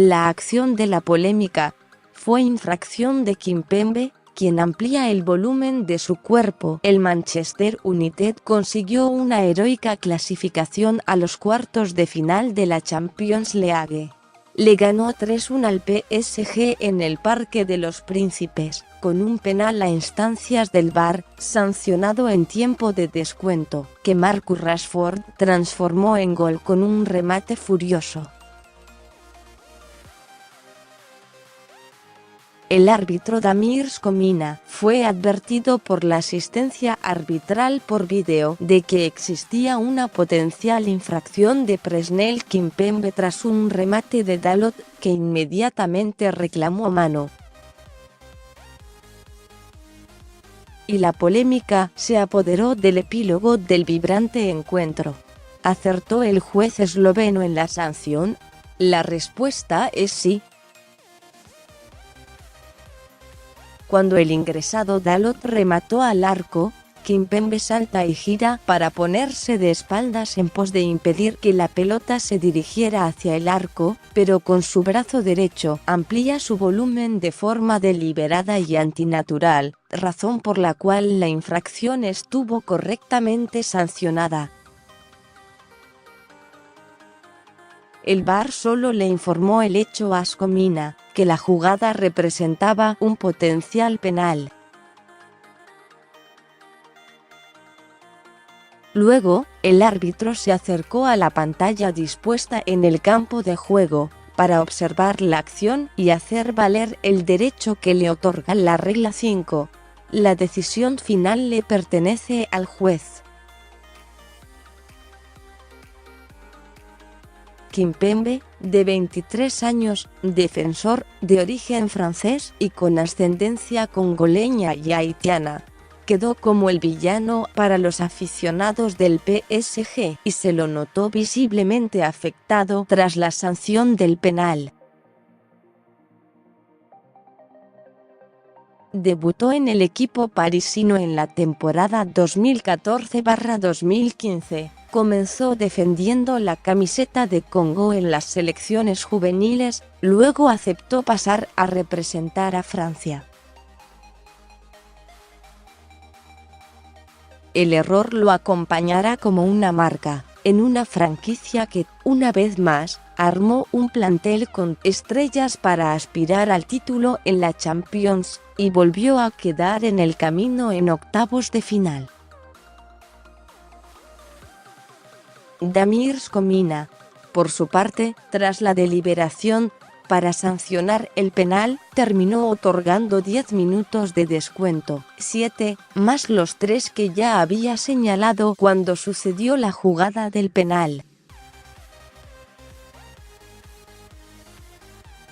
La acción de la polémica fue infracción de Kimpembe, quien amplía el volumen de su cuerpo. El Manchester United consiguió una heroica clasificación a los cuartos de final de la Champions League. Le ganó 3-1 al PSG en el Parque de los Príncipes, con un penal a instancias del VAR, sancionado en tiempo de descuento, que Marcus Rashford transformó en gol con un remate furioso. El árbitro Damir Skomina fue advertido por la asistencia arbitral por vídeo de que existía una potencial infracción de Presnel Kimpembe tras un remate de Dalot, que inmediatamente reclamó mano. Y la polémica se apoderó del epílogo del vibrante encuentro. ¿Acertó el juez esloveno en la sanción? La respuesta es sí. Cuando el ingresado Dalot remató al arco, Kimpembe salta y gira para ponerse de espaldas en pos de impedir que la pelota se dirigiera hacia el arco, pero con su brazo derecho amplía su volumen de forma deliberada y antinatural, razón por la cual la infracción estuvo correctamente sancionada. El VAR solo le informó el hecho a Skomina, que la jugada representaba un potencial penal. Luego, el árbitro se acercó a la pantalla dispuesta en el campo de juego, para observar la acción y hacer valer el derecho que le otorga la regla 5. La decisión final le pertenece al juez. Kimpembe, de 23 años, defensor, de origen francés y con ascendencia congoleña y haitiana, quedó como el villano para los aficionados del PSG y se lo notó visiblemente afectado tras la sanción del penal. Debutó en el equipo parisino en la temporada 2014-2015. Comenzó defendiendo la camiseta de Congo en las selecciones juveniles, luego aceptó pasar a representar a Francia. El error lo acompañará como una marca, en una franquicia que, una vez más, armó un plantel con estrellas para aspirar al título en la Champions, y volvió a quedar en el camino en octavos de final. Damir Skomina, por su parte, tras la deliberación para sancionar el penal, terminó otorgando 10 minutos de descuento, 7, más los 3 que ya había señalado cuando sucedió la jugada del penal.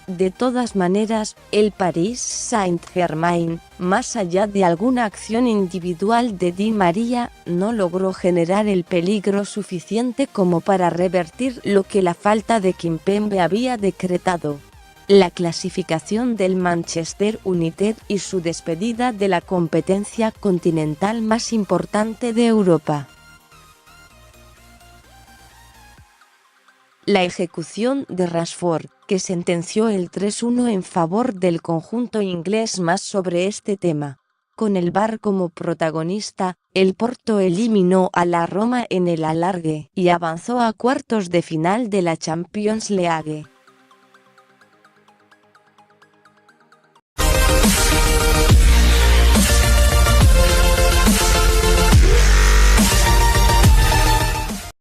De todas maneras, el Paris Saint-Germain, más allá de alguna acción individual de Di María, no logró generar el peligro suficiente como para revertir lo que la falta de Kimpembe había decretado: la clasificación del Manchester United y su despedida de la competencia continental más importante de Europa. La ejecución de Rashford, que sentenció el 3-1 en favor del conjunto inglés. Más sobre este tema. Con el VAR como protagonista, el Porto eliminó a la Roma en el alargue y avanzó a cuartos de final de la Champions League.